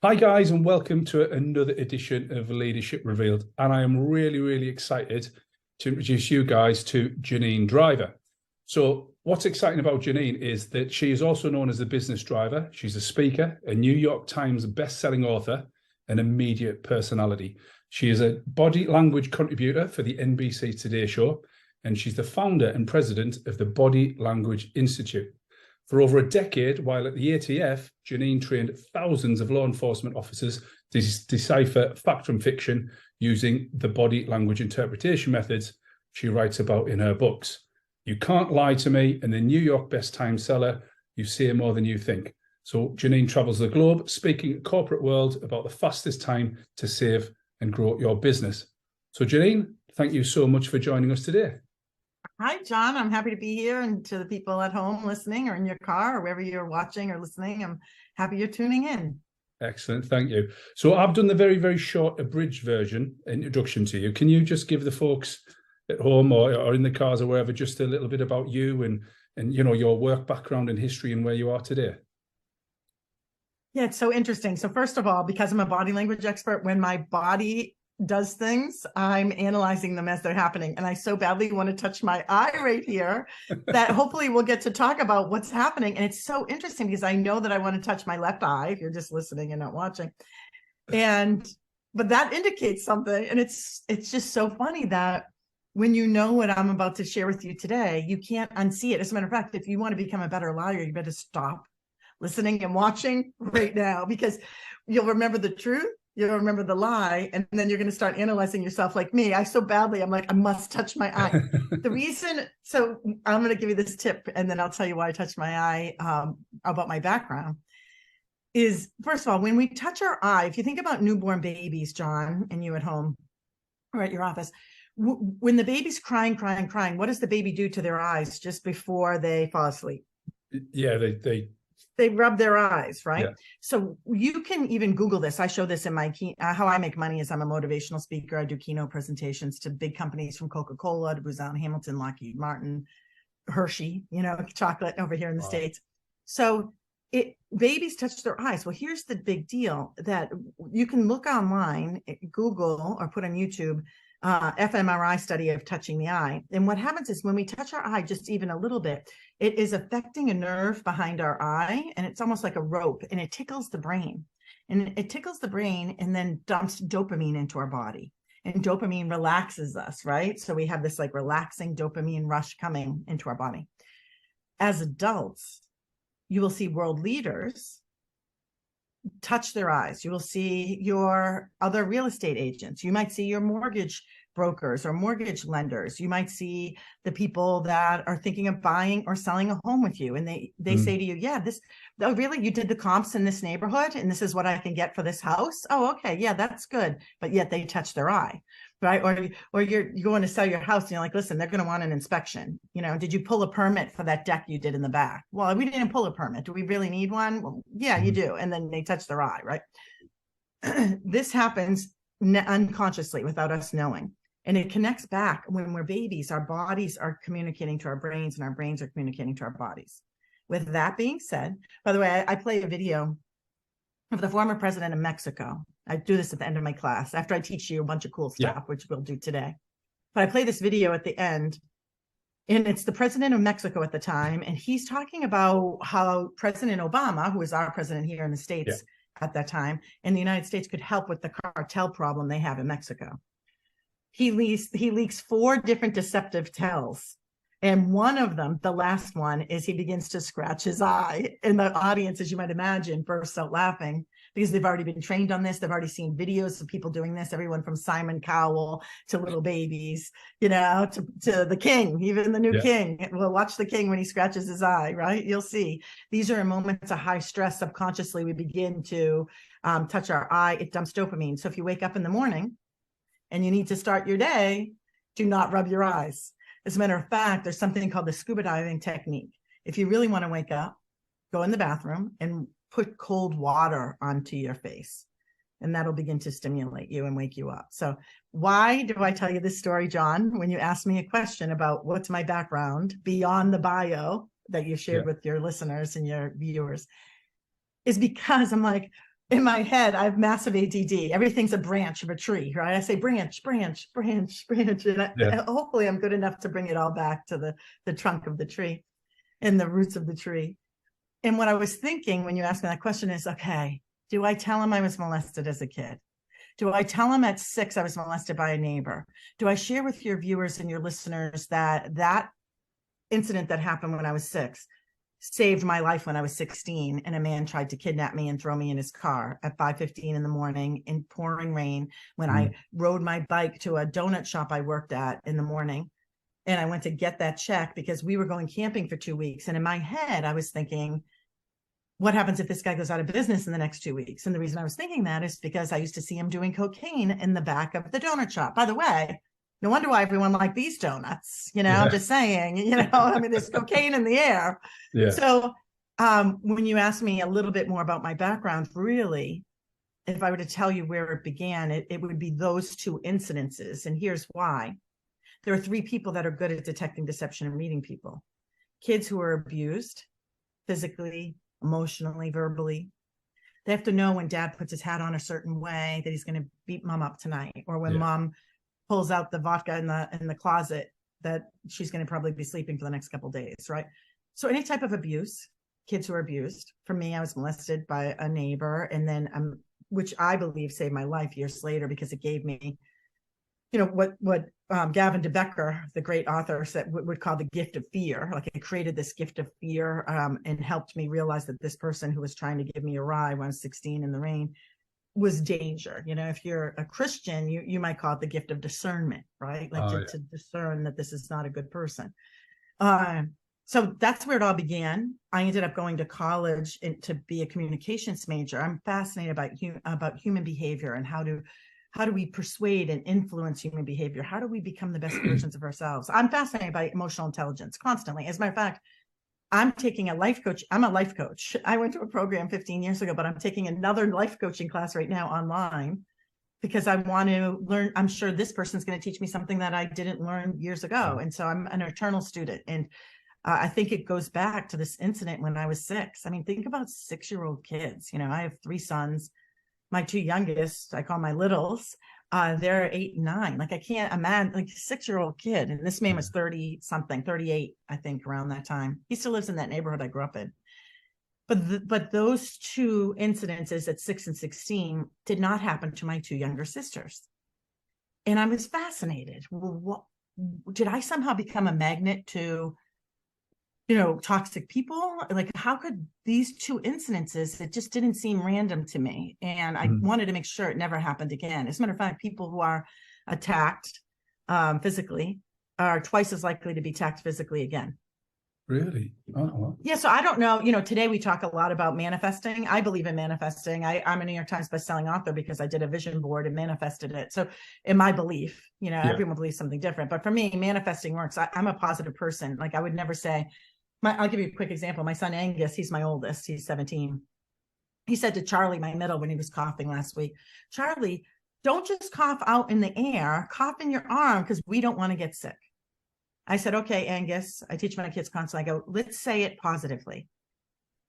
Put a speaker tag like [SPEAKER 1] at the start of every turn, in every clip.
[SPEAKER 1] Hi guys, and welcome to another edition of Leadership Revealed. And I am really, really excited to introduce you guys to Janine Driver. So what's exciting about Janine is that she is also known as the business driver. She's a speaker, a New York Times best-selling author, and a media personality. She is a body language contributor for the NBC Today show, and she's the founder and president of the Body Language Institute. For over a decade, while at the ATF, Janine trained thousands of law enforcement officers to decipher fact from fiction using the body language interpretation methods she writes about in her books. You Can't Lie to Me and the New York Best Time Seller, You Say More Than You Think. So Janine travels the globe speaking at corporate world about the fastest time to save and grow your business. So Janine, thank you so much for joining us today.
[SPEAKER 2] Hi, John. I'm happy to be here, and to the people at home listening or in your car or wherever you're watching or listening, I'm happy you're tuning in.
[SPEAKER 1] Excellent. Thank you. So I've done the very, very short abridged version introduction to you. Can you just give the folks at home or in the cars or wherever just a little bit about you and you know, your work background and history and where you are today?
[SPEAKER 2] Yeah, it's so interesting. So first of all, because I'm a body language expert, when my body does things, I'm analyzing them as they're happening. And I so badly want to touch my eye right here that hopefully we'll get to talk about what's happening. And it's so interesting because I know that I want to touch my left eye if you're just listening and not watching. But that indicates something. And it's just so funny that when you know what I'm about to share with you today, you can't unsee it. As a matter of fact, if you want to become a better liar, you better stop listening and watching right now, because you'll remember the truth. You'll remember the lie, and then you're going to start analyzing yourself like me. I so badly, I'm like, I must touch my eye. The reason, so I'm going to give you this tip, and then I'll tell you why I touched my eye about my background, is first of all, when we touch our eye, if you think about newborn babies, John, and you at home or at your office, when the baby's crying, what does the baby do to their eyes just before they fall asleep?
[SPEAKER 1] Yeah,
[SPEAKER 2] they rub their eyes, right?
[SPEAKER 1] Yeah.
[SPEAKER 2] So you can even Google this. I show this in my how I make money is I'm a motivational speaker. I do keynote presentations to big companies from Coca-Cola to Booz Allen Hamilton, Lockheed Martin, Hershey, you know, chocolate over here in the States. So babies touch their eyes. Well, here's the big deal that you can look online, Google, or put on YouTube, fMRI study of touching the eye. And what happens is when we touch our eye just even a little bit, it is affecting a nerve behind our eye, and it's almost like a rope, and it tickles the brain. And it tickles the brain and then dumps dopamine into our body. And dopamine relaxes us, right? So we have this like relaxing dopamine rush coming into our body. As adults, you will see world leaders touch their eyes. You will see your other real estate agents. You might see your mortgage brokers or mortgage lenders. You might see the people that are thinking of buying or selling a home with you. And they say to you, yeah, oh, really? You did the comps in this neighborhood and this is what I can get for this house? Oh, okay. Yeah, that's good. But yet they touch their eye, right? Or you're going to sell your house and you're like, listen, they're going to want an inspection. You know, did you pull a permit for that deck you did in the back? Well, we didn't pull a permit. Do we really need one? Well, yeah, you do. And then they touch their eye, right? This happens unconsciously without us knowing. And it connects back when we're babies. Our bodies are communicating to our brains and our brains are communicating to our bodies. With that being said, by the way, I play a video of the former president of Mexico. I do this at the end of my class after I teach you a bunch of cool stuff, which we'll do today. But I play this video at the end, and it's the president of Mexico at the time. And he's talking about how President Obama, who was our president here in the States at that time, in the United States, could help with the cartel problem they have in Mexico. He leaks 4 different deceptive tells. And one of them, the last one, is he begins to scratch his eye. And the audience, as you might imagine, bursts out laughing because they've already been trained on this. They've already seen videos of people doing this, everyone from Simon Cowell to little babies, you know, to the king, even the new king. We'll watch the king when he scratches his eye, right? You'll see. These are moments of high stress. Subconsciously, we begin to touch our eye. It dumps dopamine. So if you wake up in the morning and you need to start your day, do not rub your eyes. As a matter of fact, there's something called the scuba diving technique. If you really want to wake up, go in the bathroom and put cold water onto your face, and that'll begin to stimulate you and wake you up. So why do I tell you this story, John? When you ask me a question about what's my background beyond the bio that you shared with your listeners and your viewers, is because I'm like, in my head, I have massive ADD. Everything's a branch of a tree, right? I say branch, branch, branch, branch. And hopefully I'm good enough to bring it all back to the trunk of the tree and the roots of the tree. And what I was thinking when you asked me that question is, okay, do I tell him I was molested as a kid? Do I tell him at 6 I was molested by a neighbor? Do I share with your viewers and your listeners that incident that happened when I was 6 saved my life when I was 16, and a man tried to kidnap me and throw me in his car at 5:15 in the morning in pouring rain when I rode my bike to a donut shop I worked at in the morning, and I went to get that check because we were going camping for 2 weeks. And in my head, I was thinking, what happens if this guy goes out of business in the next 2 weeks? And the reason I was thinking that is because I used to see him doing cocaine in the back of the donut shop. By the way, no wonder why everyone liked these donuts, I'm just saying, I mean, there's cocaine in the air. Yeah. So when you ask me a little bit more about my background, really, if I were to tell you where it began, it would be those 2 incidences. And here's why. There are 3 people that are good at detecting deception and reading people. Kids who are abused physically, emotionally, verbally. They have to know when dad puts his hat on a certain way that he's going to beat mom up tonight, or when mom pulls out the vodka in the closet that she's going to probably be sleeping for the next couple of days, right? So any type of abuse, kids who are abused. For me, I was molested by a neighbor, and then which I believe saved my life years later, because it gave me, what Gavin de Becker, the great author, said would call the gift of fear. Like, it created this gift of fear and helped me realize that this person who was trying to give me a ride when I was 16 in the rain was danger. If you're a Christian, you might call it the gift of discernment, right? Like to discern that this is not a good person. So that's where it all began. I ended up going to college to be a communications major. I'm fascinated about human behavior and how do we persuade and influence human behavior? How do we become the best versions of ourselves? I'm fascinated by emotional intelligence constantly. As a matter of fact, I'm taking a life coach. I'm a life coach. I went to a program 15 years ago, but I'm taking another life coaching class right now online because I want to learn. I'm sure this person's going to teach me something that I didn't learn years ago. And so I'm an eternal student. And I think it goes back to this incident when I was 6. I mean, think about 6-year-old kids. I have 3 sons. My 2 youngest, I call my littles, they're 8 and 9. Like, I can't imagine, like, a 6-year-old kid. And this man was 30 something, 38, I think, around that time. He still lives in that neighborhood I grew up in. But those 2 incidences at 6 and 16 did not happen to my 2 younger sisters. And I was fascinated. Well, did I somehow become a magnet to, toxic people? Like, how could these 2 incidences, it just didn't seem random to me. And I wanted to make sure it never happened again. As a matter of fact, people who are attacked physically are twice as likely to be attacked physically again.
[SPEAKER 1] Really? Oh, well.
[SPEAKER 2] Yeah. So I don't know, today we talk a lot about manifesting. I believe in manifesting. I'm a New York Times bestselling author because I did a vision board and manifested it. So in my belief, everyone believes something different, but for me, manifesting works. I'm a positive person. Like, I would never say, I'll give you a quick example. My son, Angus, he's my oldest. He's 17. He said to Charlie, my middle, when he was coughing last week, Charlie, don't just cough out in the air, cough in your arm, because we don't want to get sick. I said, okay, Angus, I teach my kids constantly. I go, let's say it positively.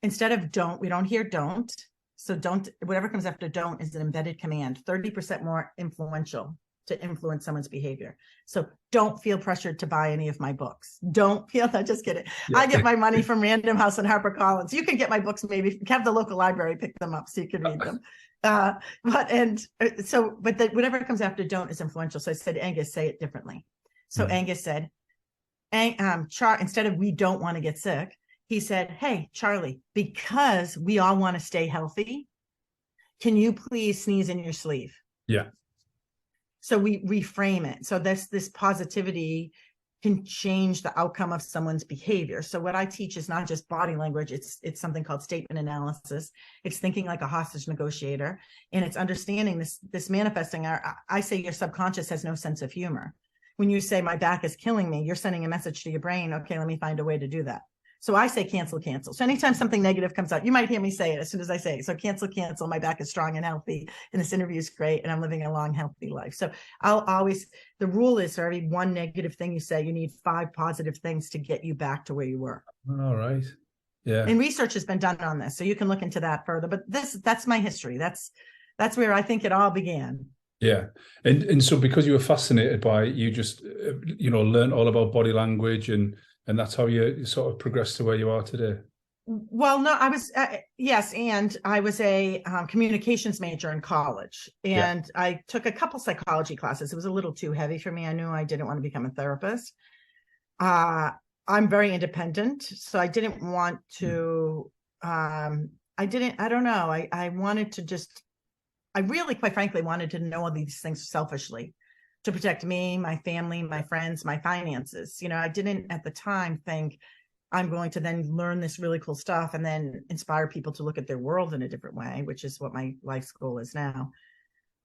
[SPEAKER 2] Instead of don't, we don't hear don't. So don't, whatever comes after don't is an embedded command, 30% more influential to influence someone's behavior. So don't feel pressured to buy any of my books. Don't feel, I just kidding. Yeah. I get my money from Random House and HarperCollins. You can get my books, maybe have the local library pick them up so you can read them. But whatever comes after don't is influential. So I said, Angus, say it differently. So Angus said, instead of we don't want to get sick, he said, hey, Charlie, because we all want to stay healthy, can you please sneeze in your sleeve?
[SPEAKER 1] Yeah.
[SPEAKER 2] So we reframe it. So this positivity can change the outcome of someone's behavior. So what I teach is not just body language. It's something called statement analysis. It's thinking like a hostage negotiator. And it's understanding this manifesting. I say your subconscious has no sense of humor. When you say my back is killing me, you're sending a message to your brain. Okay, let me find a way to do that. So I say cancel, cancel. So anytime something negative comes out, you might hear me say it as soon as I say it. So cancel, cancel. My back is strong and healthy, and this interview is great, and I'm living a long, healthy life. So I'll always, the rule is for every one negative thing you say, you need 5 positive things to get you back to where you were.
[SPEAKER 1] All right. Yeah.
[SPEAKER 2] And research has been done on this, so you can look into that further. But that's my history. That's where I think it all began.
[SPEAKER 1] Yeah. And so because you were fascinated by it, you just, learned all about body language, and that's how you sort of progressed to where you are today.
[SPEAKER 2] Well, no, I was, yes. And I was a communications major in college, and I took a couple psychology classes. It was a little too heavy for me. I knew I didn't want to become a therapist. I'm very independent, so I didn't want to, I don't know. I wanted to just, I really, quite frankly, wanted to know all these things selfishly to protect me, my family, my friends, my finances. I didn't at the time think I'm going to then learn this really cool stuff and then inspire people to look at their world in a different way, which is what my life's goal is now.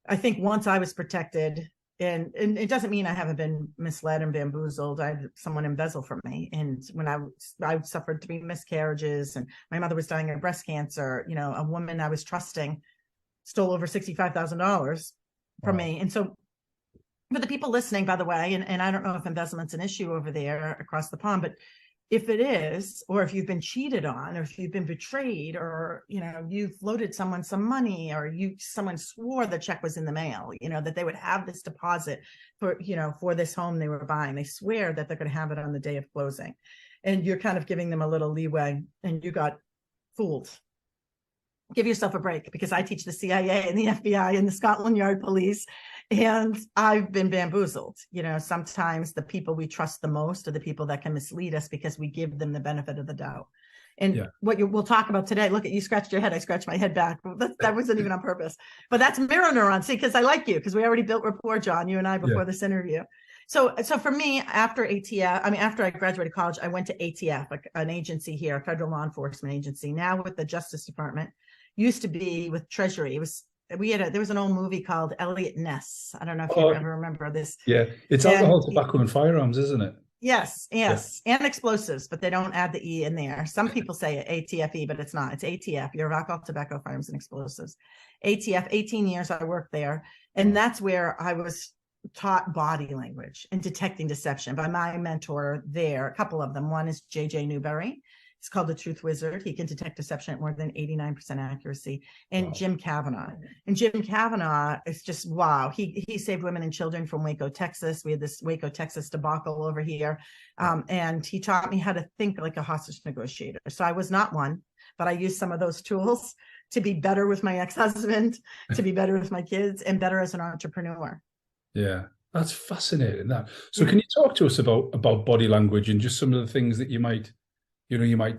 [SPEAKER 2] I think once I was protected, and it doesn't mean I haven't been misled and bamboozled. I had someone embezzle from me. And when I suffered 3 miscarriages, and my mother was dying of breast cancer, a woman I was trusting stole over $65,000 from me. And so for the people listening, by the way, and I don't know if embezzlement's an issue over there across the pond, but if it is, or if you've been cheated on, or if you've been betrayed, or you've loaded someone some money, or someone swore the check was in the mail, that they would have this deposit for this home they were buying. They swear that they're going to have it on the day of closing, and you're kind of giving them a little leeway, and you got fooled. Give yourself a break, because I teach the CIA and the FBI and the Scotland Yard police, and I've been bamboozled. Sometimes the people we trust the most are the people that can mislead us because we give them the benefit of the doubt. And what we'll talk about today, look at you, scratched your head, I scratched my head back. That wasn't even on purpose, but that's mirror neurons. See, because I like you, because we already built rapport, John, you and I, before this interview. So for me, after I graduated college, I went to ATF, an agency here, a federal law enforcement agency, now with the Justice Department. Used to be with Treasury. There was an old movie called Elliot Ness. I don't know if you ever remember this.
[SPEAKER 1] Yeah, it's alcohol, tobacco, and firearms, isn't it?
[SPEAKER 2] Yes, and explosives, but they don't add the E in there. Some people say ATFE, but it's not. It's ATF, Bureau of Alcohol, Tobacco, Firearms, and Explosives. ATF, 18 years I worked there, and that's where I was taught body language and detecting deception by my mentor there. A couple of them. One is J.J. Newberry. It's called the Truth Wizard. He can detect deception at more than 89% accuracy. And Jim Kavanaugh. And Jim Kavanaugh is just, wow. He saved women and children from Waco, Texas. We had this Waco, Texas debacle over here. And he taught me how to think like a hostage negotiator. So I was not one, but I used some of those tools to be better with my ex-husband, to be better with my kids, and better as an entrepreneur.
[SPEAKER 1] Yeah, that's fascinating. So can you talk to us about body language and just some of the things that you might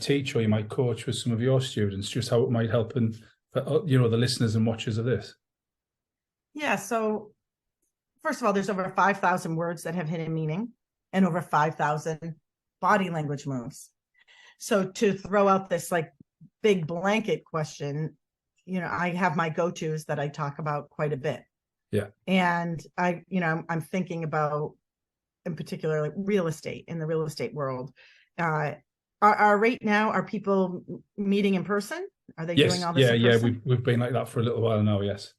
[SPEAKER 1] teach or you might coach with some of your students, just how it might help the listeners and watchers of this?
[SPEAKER 2] Yeah. So first of all, there's over 5,000 words that have hidden meaning and over 5,000 body language moves. So to throw out this like big blanket question, I have my go-tos that I talk about quite a bit.
[SPEAKER 1] Yeah.
[SPEAKER 2] And I'm thinking about, in particular, like real estate, in the real estate world. Right now, are people meeting in person? Are they doing all this in person?
[SPEAKER 1] We've been like that for a little while now, yes.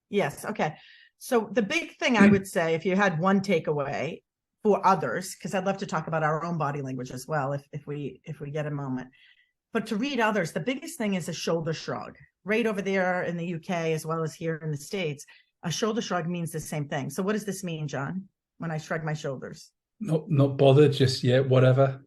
[SPEAKER 2] Yes, okay. So the big thing I would say, if you had one takeaway for others, because I'd love to talk about our own body language as well, if we get a moment. But to read others, the biggest thing is a shoulder shrug. Right over there in the UK, as well as here in the States, a shoulder shrug means the same thing. So what does this mean, John, when I shrug my shoulders?
[SPEAKER 1] Not bothered, just whatever.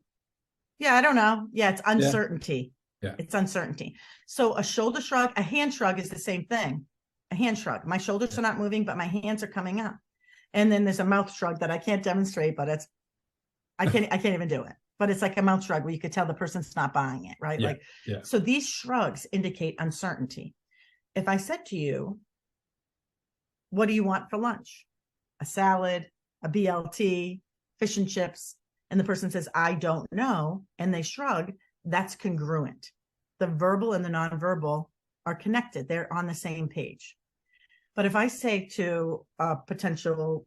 [SPEAKER 2] Yeah, I don't know. Yeah, it's uncertainty.
[SPEAKER 1] Yeah.
[SPEAKER 2] It's uncertainty. So a shoulder shrug, a hand shrug is the same thing. A hand shrug. My shoulders are not moving, but my hands are coming up. And then there's a mouth shrug that I can't demonstrate, but I can't even do it. But it's like a mouth shrug where you could tell the person's not buying it, right? So these shrugs indicate uncertainty. If I said to you, what do you want for lunch? A salad, a BLT, fish and chips. And the person says, I don't know, and they shrug, that's congruent. The verbal and the nonverbal are connected. They're on the same page. But if I say to a potential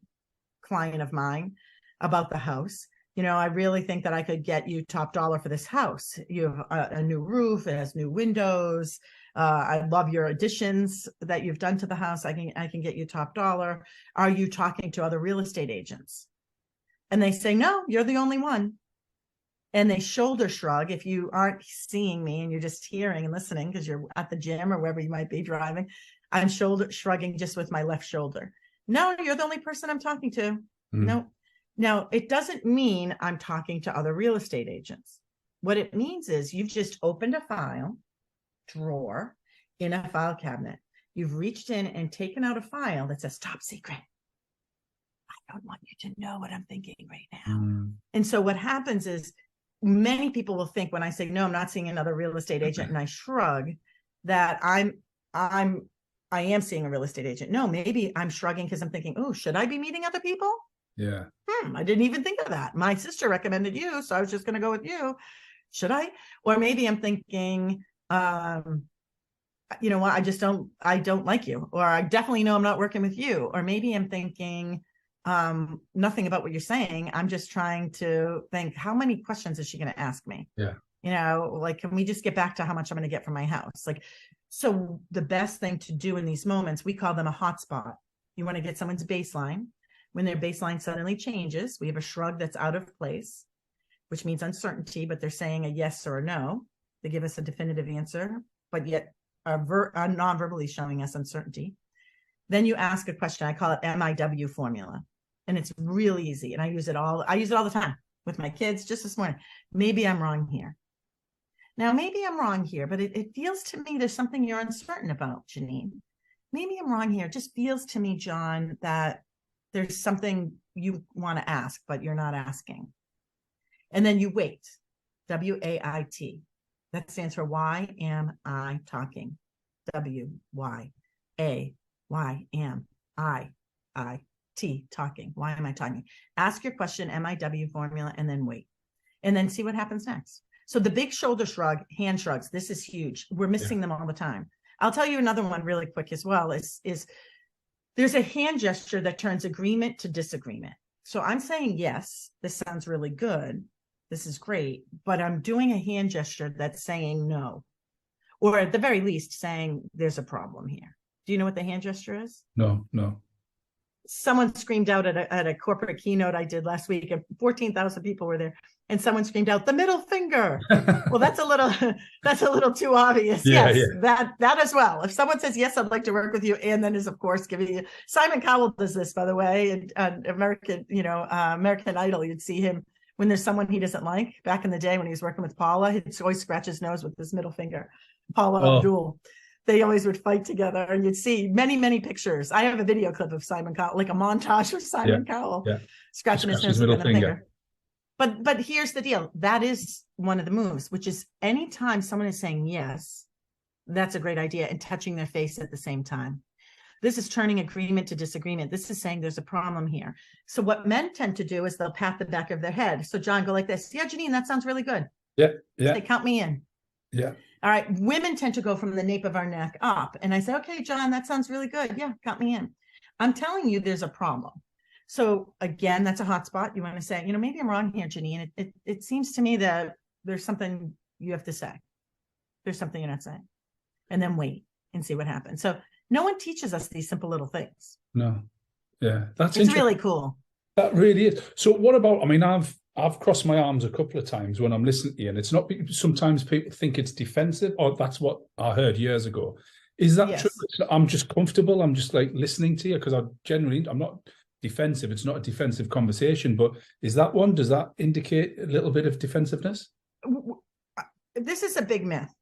[SPEAKER 2] client of mine about the house, I really think that I could get you top dollar for this house. You have a new roof, it has new windows. I love your additions that you've done to the house. I can get you top dollar. Are you talking to other real estate agents? And they say, no, you're the only one. And they shoulder shrug. If you aren't seeing me and you're just hearing and listening because you're at the gym or wherever you might be driving, I'm shoulder shrugging just with my left shoulder. No, you're the only person I'm talking to. No. Now, it doesn't mean I'm talking to other real estate agents. What it means is you've just opened a file drawer in a file cabinet. You've reached in and taken out a file that says top secret. I don't want you to know what I'm thinking right now. And so what happens is many people will think when I say, no, I'm not seeing another real estate agent, and I shrug, that I am seeing a real estate agent. No, maybe I'm shrugging because I'm thinking, oh, should I be meeting other people?
[SPEAKER 1] Yeah.
[SPEAKER 2] I didn't even think of that. My sister recommended you, so I was just going to go with you. Should I? Or maybe I'm thinking, you know what? I don't like you, or I definitely know I'm not working with you. Or maybe I'm thinking, nothing about what you're saying. I'm just trying to think, how many questions is she going to ask me?
[SPEAKER 1] Yeah.
[SPEAKER 2] Like, can we just get back to how much I'm going to get from my house? Like, so the best thing to do in these moments, we call them a hotspot. You want to get someone's baseline. When their baseline suddenly changes, we have a shrug that's out of place, which means uncertainty, but they're saying a yes or a no. They give us a definitive answer, but yet are non-verbally showing us uncertainty. Then you ask a question. I call it MIW formula. And it's really easy. And I use it all the time with my kids. Just this morning, maybe I'm wrong here. Now, maybe I'm wrong here, but it feels to me there's something you're uncertain about, Janine. Maybe I'm wrong here. It just feels to me, John, that there's something you want to ask, but you're not asking. And then you wait. WAIT. That stands for why am I talking? W-Y-A. Why am I-T talking? Why am I talking? Ask your question, MIW formula, and then wait. And then see what happens next. So the big shoulder shrug, hand shrugs, this is huge. We're missing them all the time. I'll tell you another one really quick as well is there's a hand gesture that turns agreement to disagreement. So I'm saying, yes, this sounds really good. This is great, but I'm doing a hand gesture that's saying no, or at the very least saying there's a problem here. Do you know what the hand gesture is?
[SPEAKER 1] No.
[SPEAKER 2] Someone screamed out at a corporate keynote I did last week, and 14,000 people were there, and someone screamed out the middle finger. Well, that's a little too obvious.
[SPEAKER 1] Yeah,
[SPEAKER 2] yes,
[SPEAKER 1] yeah.
[SPEAKER 2] That as well. If someone says, yes, I'd like to work with you, and then is of course giving you, Simon Cowell does this, by the way, and American Idol, you'd see him when there's someone he doesn't like. Back in the day when he was working with Paula, he'd always scratch his nose with his middle finger. Paula Abdul. They always would fight together, and you'd see many, many pictures. I have a video clip of Simon Cowell, like a montage of Simon Cowell scratching his nose with the finger. But here's the deal. That is one of the moves, which is anytime someone is saying yes, that's a great idea, and touching their face at the same time. This is turning agreement to disagreement. This is saying there's a problem here. So what men tend to do is they'll pat the back of their head. So John, go like this. Yeah, Janine, that sounds really good.
[SPEAKER 1] Yeah.
[SPEAKER 2] Say, count me in.
[SPEAKER 1] Yeah.
[SPEAKER 2] All right. Women tend to go from the nape of our neck up. And I say, okay, John, that sounds really good. Yeah, count me in. I'm telling you there's a problem. So again, that's a hotspot. You want to say, maybe I'm wrong here, Janine. It seems to me that there's something you have to say. There's something you're not saying. And then wait and see what happens. So no one teaches us these simple little things.
[SPEAKER 1] No. Yeah.
[SPEAKER 2] It's really cool.
[SPEAKER 1] That really is. So what about, I've crossed my arms a couple of times when I'm listening to you, and it's not, sometimes people think it's defensive, or that's what I heard years ago. Is that true? I'm just comfortable. I'm just like listening to you because I'm not defensive. It's not a defensive conversation, but is that one? Does that indicate a little bit of defensiveness?
[SPEAKER 2] This is a big myth.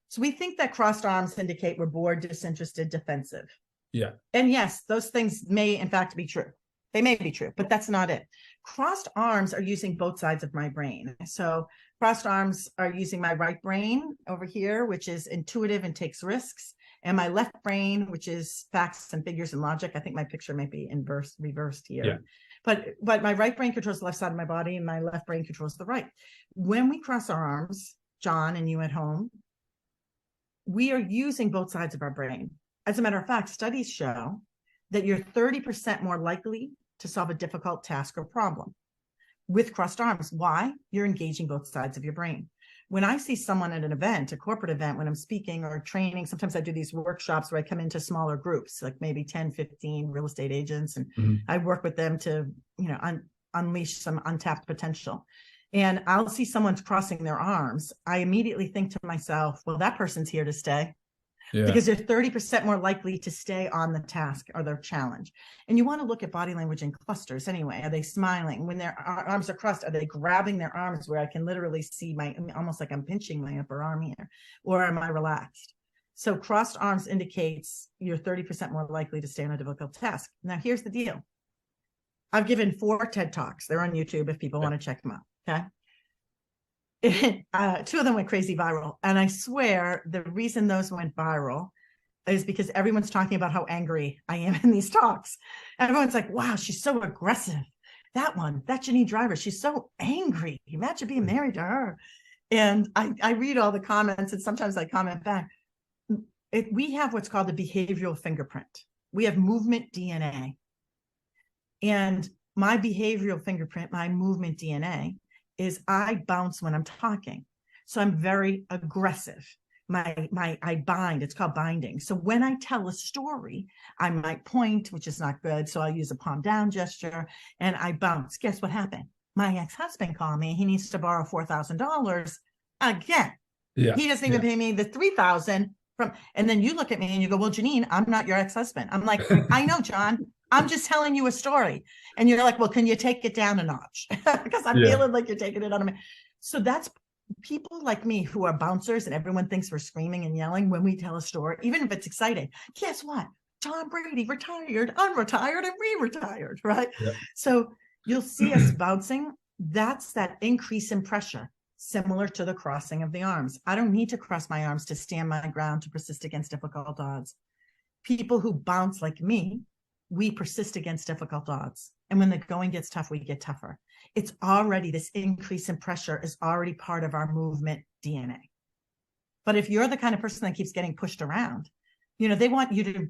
[SPEAKER 2] So we think that crossed arms indicate we're bored, disinterested, defensive.
[SPEAKER 1] Yeah.
[SPEAKER 2] And yes, those things may in fact be true. They may be true, but that's not it. Crossed arms are using both sides of my brain. So crossed arms are using my right brain over here, which is intuitive and takes risks, and my left brain, which is facts and figures and logic. I think my picture might be reversed here. Yeah. But my right brain controls the left side of my body, and my left brain controls the right. When we cross our arms, John and you at home, we are using both sides of our brain. As a matter of fact, studies show that you're 30% more likely to solve a difficult task or problem with crossed arms. Why? You're engaging both sides of your brain. When I see someone at an event, a corporate event, when I'm speaking or training, sometimes I do these workshops where I come into smaller groups, like maybe 10, 15 real estate agents, and I work with them to, unleash some untapped potential. And I'll see someone crossing their arms. I immediately think to myself, well, that person's here to stay. Yeah. Because they're 30% more likely to stay on the task or their challenge. And you want to look at body language in clusters anyway. Are they smiling? When their arms are crossed, are they grabbing their arms where I can literally see almost like I'm pinching my upper arm here? Or am I relaxed? So crossed arms indicates you're 30% more likely to stay on a difficult task. Now, here's the deal. I've given 4 TED Talks. They're on YouTube if people want to check them out. Okay. 2 of them went crazy viral. And I swear the reason those went viral is because everyone's talking about how angry I am in these talks. Everyone's like, wow, she's so aggressive. That Janine Driver, she's so angry. Imagine being married to her. And I read all the comments, and sometimes I comment back. We have what's called the behavioral fingerprint. We have movement DNA. And my behavioral fingerprint, my movement DNA, is I bounce when I'm talking. So I'm very aggressive. I bind, it's called binding. So when I tell a story, I might point, which is not good. So I'll use a palm down gesture and I bounce. Guess what happened? My ex-husband called me. He needs to borrow $4,000 again. Yeah. He doesn't even pay me the $3,000 from, and then you look at me and you go, well, Janine, I'm not your ex-husband. I'm like, I know, John. I'm just telling you a story. And you're like, well, can you take it down a notch? Because I'm feeling like you're taking it on me. So that's people like me who are bouncers, and everyone thinks we're screaming and yelling when we tell a story, even if it's exciting. Guess what? Tom Brady retired, unretired, and re-retired, right? Yep. So you'll see us bouncing. That's that increase in pressure, similar to the crossing of the arms. I don't need to cross my arms to stand my ground, to persist against difficult odds. People who bounce like me, we persist against difficult odds. And when the going gets tough, we get tougher. It's already, this increase in pressure is already part of our movement DNA. But if you're the kind of person that keeps getting pushed around, they want you to,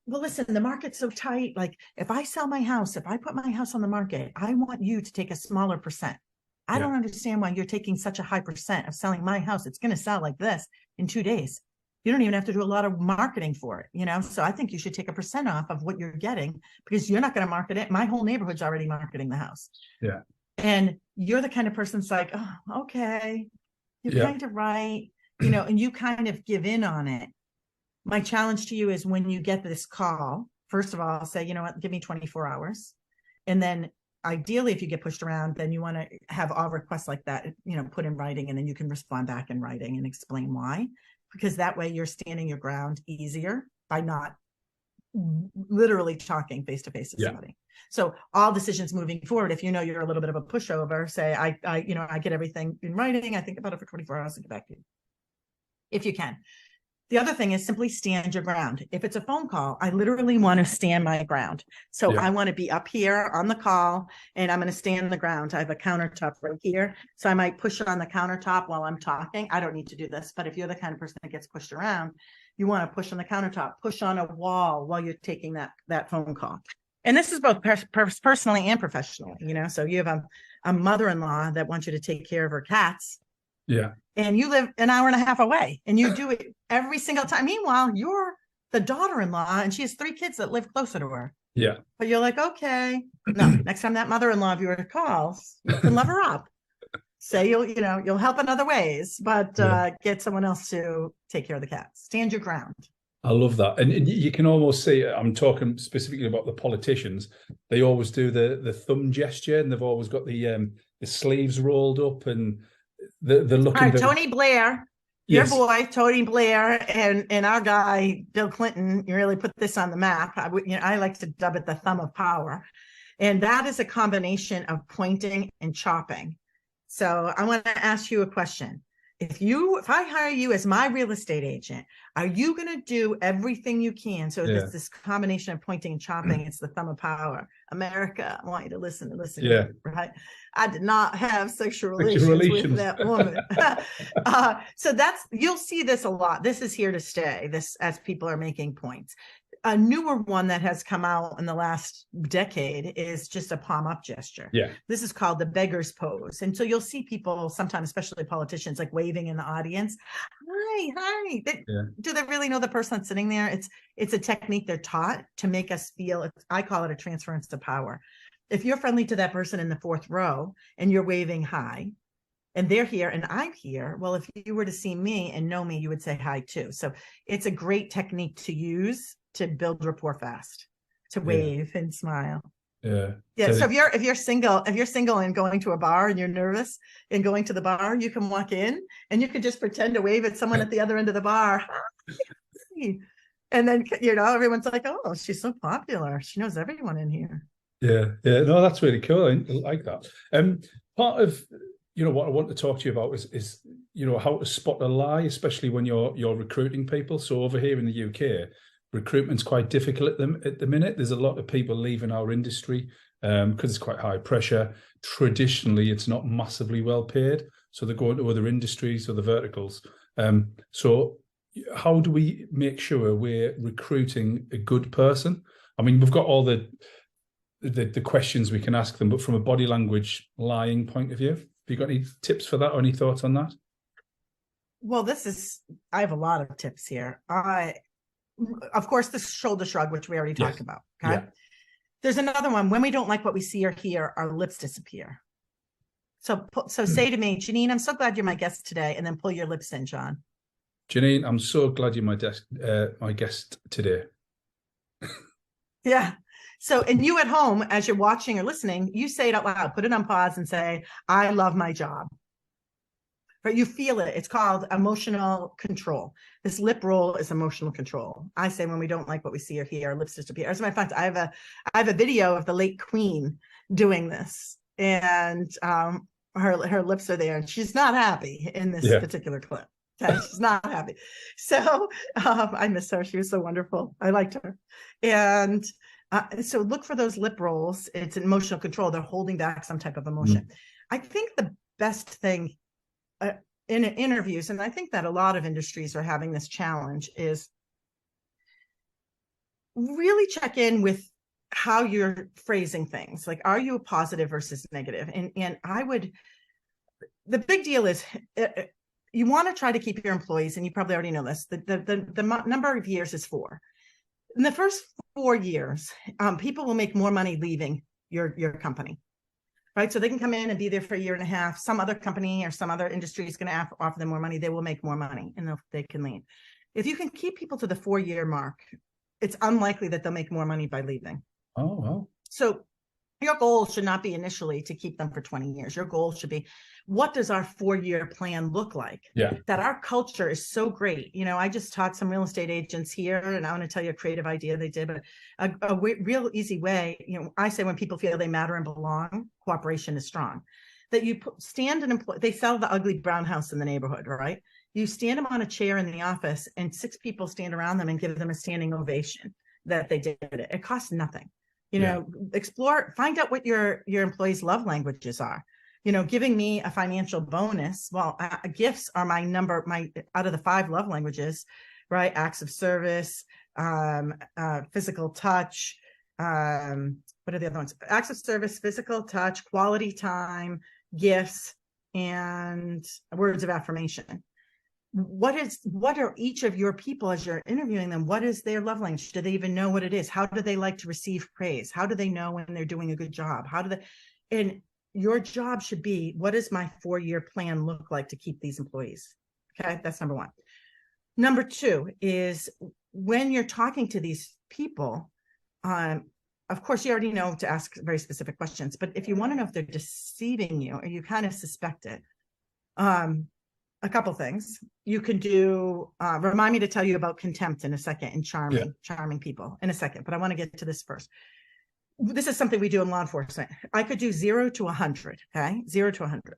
[SPEAKER 2] well, listen, the market's so tight. Like if I sell my house, if I put my house on the market, I want you to take a smaller percent. I don't understand why you're taking such a high percent of selling my house. It's going to sell like this in 2 days. You don't even have to do a lot of marketing for it, So I think you should take a percent off of what you're getting, because you're not going to market it. My whole neighborhood's already marketing the house. Yeah. And you're the kind of person that's like, oh, okay, you're kind of right, and you kind of give in on it. My challenge to you is when you get this call, first of all, say, you know what, give me 24 hours. And then ideally, if you get pushed around, then you want to have all requests like that, put in writing, and then you can respond back in writing and explain why. Because that way you're standing your ground easier by not literally talking face to face with somebody. So all decisions moving forward, if you're a little bit of a pushover, say I get everything in writing, I think about it for 24 hours and get back to you, if you can. The other thing is simply stand your ground. If it's a phone call, I literally want to stand my ground. So I want to be up here on the call, and I'm going to stand the ground. I have a countertop right here. So I might push on the countertop while I'm talking. I don't need to do this, but if you're the kind of person that gets pushed around, you want to push on the countertop, push on a wall while you're taking that phone call. And this is both personally and professionally, so you have a mother-in-law that wants you to take care of her cats. Yeah. And you live an hour and a half away, and you do it every single time. Meanwhile, you're the daughter-in-law, and she has 3 kids that live closer to her. Yeah. But you're like, okay, no, next time that mother-in-law of yours calls, you can love her up. Say you'll help in other ways, but get someone else to take care of the cats. Stand your ground.
[SPEAKER 1] I love that. And you can almost see, I'm talking specifically about the politicians, they always do the thumb gesture, and they've always got the sleeves rolled up, and the looking.
[SPEAKER 2] All right, Tony Blair, your boy Tony Blair, and our guy Bill Clinton, you really put this on the map. I like to dub it the thumb of power, and that is a combination of pointing and chopping. So I want to ask you a question. If I hire you as my real estate agent, are you going to do everything you can? So it's this combination of pointing and chopping. It's the thumb of power. America, I want you to listen. Yeah. Right. I did not have sexual relations with that woman. So you'll see this a lot. This is here to stay. This, as people are making points. A newer one that has come out in the last decade is just a palm up gesture.
[SPEAKER 1] Yeah.
[SPEAKER 2] This is called the beggar's pose. And so you'll see people sometimes, especially politicians, like waving in the audience. Hi. Do they really know the person that's sitting there? It's a technique they're taught to make us feel, I call it a transference of power. If you're friendly to that person in the fourth row and you're waving hi, and they're here and I'm here, well, if you were to see me and know me, you would say hi too. So it's a great technique to use to build rapport fast, to wave and smile.
[SPEAKER 1] Yeah.
[SPEAKER 2] So if you're single and going to a bar and you're nervous and going to the bar, you can walk in and you can just pretend to wave at someone at the other end of the bar. And then, everyone's like, oh, she's so popular. She knows everyone in here.
[SPEAKER 1] Yeah. No, that's really cool. I like that. Part of what I want to talk to you about is how to spot a lie, especially when you're recruiting people. So over here in the UK, recruitment's quite difficult at the minute. There's a lot of people leaving our industry because it's quite high pressure. Traditionally, it's not massively well paid, so they're going to other industries or the verticals. So how do we make sure we're recruiting a good person? I mean, we've got all the questions we can ask them, but from a body language lying point of view, have you got any tips for that or any thoughts on that?
[SPEAKER 2] Well, I have a lot of tips here. Of course, the shoulder shrug, which we already talked about. Okay. Yeah. There's another one. When we don't like what we see or hear, our lips disappear. So say to me, Janine, I'm so glad you're my guest today. And then pull your lips in, John.
[SPEAKER 1] Janine, I'm so glad you're my guest today.
[SPEAKER 2] Yeah. So, and you at home, as you're watching or listening, you say it out loud, put it on pause and say, I love my job. Right? You feel it. It's called emotional control. This lip roll is emotional control. I say when we don't like what we see or hear, our lips disappear. As a matter of fact, I have a video of the late Queen doing this, and her lips are there, and she's not happy in this particular clip. Okay, she's not happy. So I miss her. She was so wonderful. I liked her, and so look for those lip rolls. It's an emotional control. They're holding back some type of emotion. I think the best thing in interviews, and I think that a lot of industries are having this challenge, is really check in with how you're phrasing things. Like, are you positive versus negative? And the big deal is you want to try to keep your employees, and you probably already know this, the number of years is 4. In the first 4 years, people will make more money leaving your company. Right. So they can come in and be there for 1.5 years. Some other company or some other industry is going to offer them more money. They will make more money and they can leave. If you can keep people to the 4-year mark, it's unlikely that they'll make more money by leaving.
[SPEAKER 1] Oh, wow. So
[SPEAKER 2] your goal should not be initially to keep them for 20 years. Your goal should be, what does our 4-year plan look like?
[SPEAKER 1] Yeah.
[SPEAKER 2] That our culture is so great. I just taught some real estate agents here, and I want to tell you a creative idea they did, but a real easy way. I say when people feel they matter and belong, cooperation is strong. That you stand and employ. They sell the ugly brown house in the neighborhood, right? You stand them on a chair in the office, and 6 people stand around them and give them a standing ovation that they did it. It costs nothing. Explore, find out what your employees' love languages are. Giving me a financial bonus. Well, gifts are my out of the 5 love languages, right? Acts of service, physical touch. What are the other ones? Acts of service, physical touch, quality time, gifts, and words of affirmation. What are each of your people, as you're interviewing them, what is their love language? Do they even know what it is? How do they like to receive praise? How do they know when they're doing a good job? And your job should be, what does my 4-year plan look like to keep these employees? Okay, that's number 1. Number 2 is when you're talking to these people, of course, you already know to ask very specific questions, but if you want to know if they're deceiving you or you kind of suspect it, a couple things you can do. Remind me to tell you about contempt in a second, and charming people in a second, but I want to get to this first. This is something we do in law enforcement. I could do 0 to 100. Okay. 0 to 100.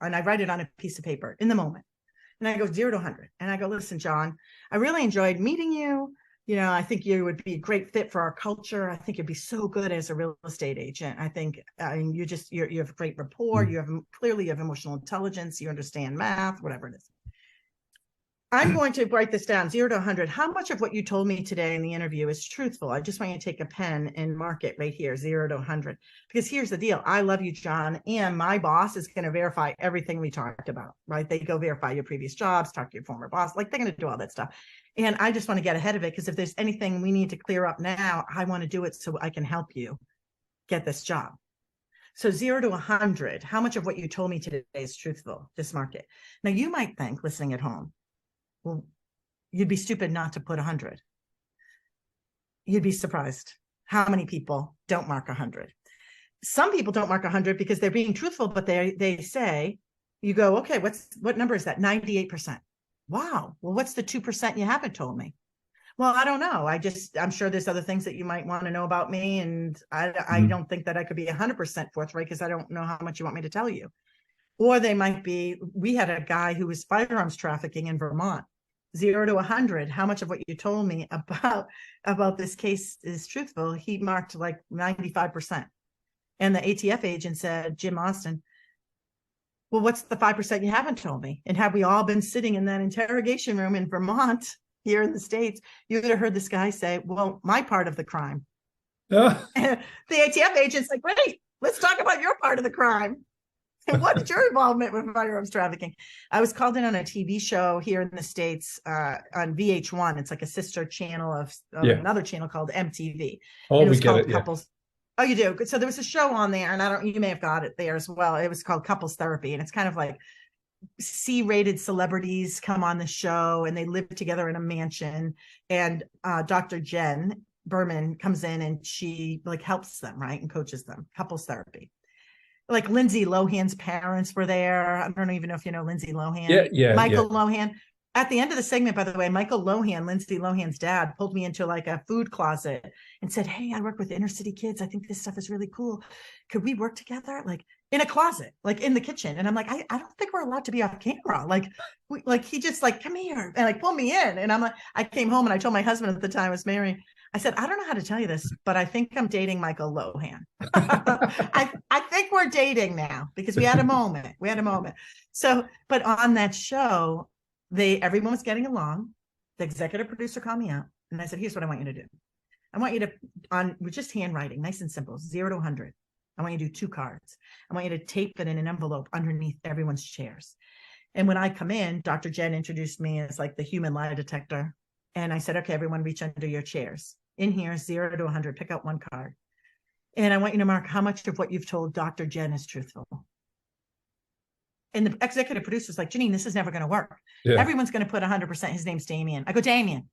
[SPEAKER 2] And I write it on a piece of paper in the moment. And I go 0 to 100. And I go, listen, John, I really enjoyed meeting you. I think you would be a great fit for our culture. I think you'd be so good as a real estate agent. I think you have great rapport. You have emotional intelligence. You understand math, whatever it is. I'm going to write this down, 0 to 100. How much of what you told me today in the interview is truthful? I just want you to take a pen and mark it right here, 0 to 100. Because here's the deal. I love you, John, and my boss is going to verify everything we talked about, right? They go verify your previous jobs, talk to your former boss, like they're going to do all that stuff. And I just want to get ahead of it, because if there's anything we need to clear up now, I want to do it so I can help you get this job. So 0 to 100, how much of what you told me today is truthful? Just mark it. Now, you might think, listening at home, well, you'd be stupid not to put 100. You'd be surprised how many people don't mark 100. Some people don't mark 100 because they're being truthful, but they say, you go, okay, what number is that? 98%. Wow. Well, what's the 2% you haven't told me? Well, I don't know. I'm sure there's other things that you might want to know about me. And I don't think that I could be 100% forthright because I don't know how much you want me to tell you. Or they might be, we had a guy who was firearms trafficking in Vermont. 0 to 100, how much of what you told me about this case is truthful? He marked like 95%. And the ATF agent said, Jim Austin, well, what's the 5% you haven't told me? And have we all been sitting in that interrogation room in Vermont, here in the States, you would have heard this guy say, well, my part of the crime. And the ATF agent's like, great, let's talk about your part of the crime. And what is your involvement with firearms trafficking? I was called in on a TV show here in the States on VH1. It's like a sister channel of another channel called MTV.
[SPEAKER 1] Oh,
[SPEAKER 2] and it was
[SPEAKER 1] we get
[SPEAKER 2] called
[SPEAKER 1] it.
[SPEAKER 2] Couples. Yeah. Oh, you do? So there was a show on there, and you may have got it there as well. It was called Couples Therapy. And it's kind of like C-rated celebrities come on the show, and they live together in a mansion. And Dr. Jen Berman comes in, and she like helps them, right, and coaches them. Couples therapy. Like Lindsay Lohan's parents were there. I don't even know if you know Lindsay Lohan.
[SPEAKER 1] Yeah.
[SPEAKER 2] Michael Lohan. At the end of the segment, by the way, Michael Lohan, Lindsay Lohan's dad, pulled me into like a food closet and said, hey, I work with inner city kids. I think this stuff is really cool. Could we work together? Like in a closet, like in the kitchen. And I'm like, I don't think we're allowed to be off camera. Like he just like, come here and like pull me in. And I'm like, I came home and I told my husband at the time I was married, I said, I don't know how to tell you this, but I think I'm dating Michael Lohan. I think we're dating now because we had a moment. So, but on that show, everyone was getting along. The executive producer called me out and I said, here's what I want you to do. I want you to, with just handwriting, nice and simple, 0 to 100. I want you to do 2 cards. I want you to tape it in an envelope underneath everyone's chairs. And when I come in, Dr. Jen introduced me as like the human lie detector. And I said, okay, everyone reach under your chairs. In here, 0 to 100, pick out 1 card. And I want you to mark how much of what you've told Dr. Jen is truthful. And the executive producer's like, Janine, this is never going to work. Yeah. Everyone's going to put 100%. His name's Damien. I go, Damien.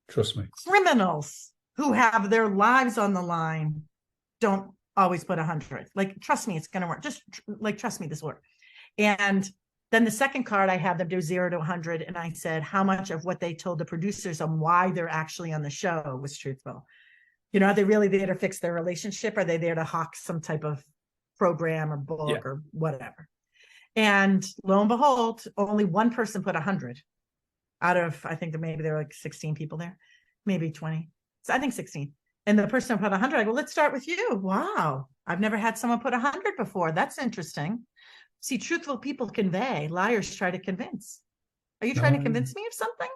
[SPEAKER 1] Trust me.
[SPEAKER 2] Criminals who have their lives on the line don't always put 100. Like, trust me, it's going to work. Just like, trust me, this will work. And then the second card, I had them do 0 to 100. And I said, how much of what they told the producers on why they're actually on the show was truthful? You know, are they really there to fix their relationship? Are they there to hawk some type of program or book or whatever? And lo and behold, only one person put 100 out of, I think maybe there were like 16 people there, maybe 20. So I think 16. And the person who put 100, I go, let's start with you. Wow. I've never had someone put 100 before. That's interesting. See, truthful people convey, liars try to convince. Are you trying to convince me of something?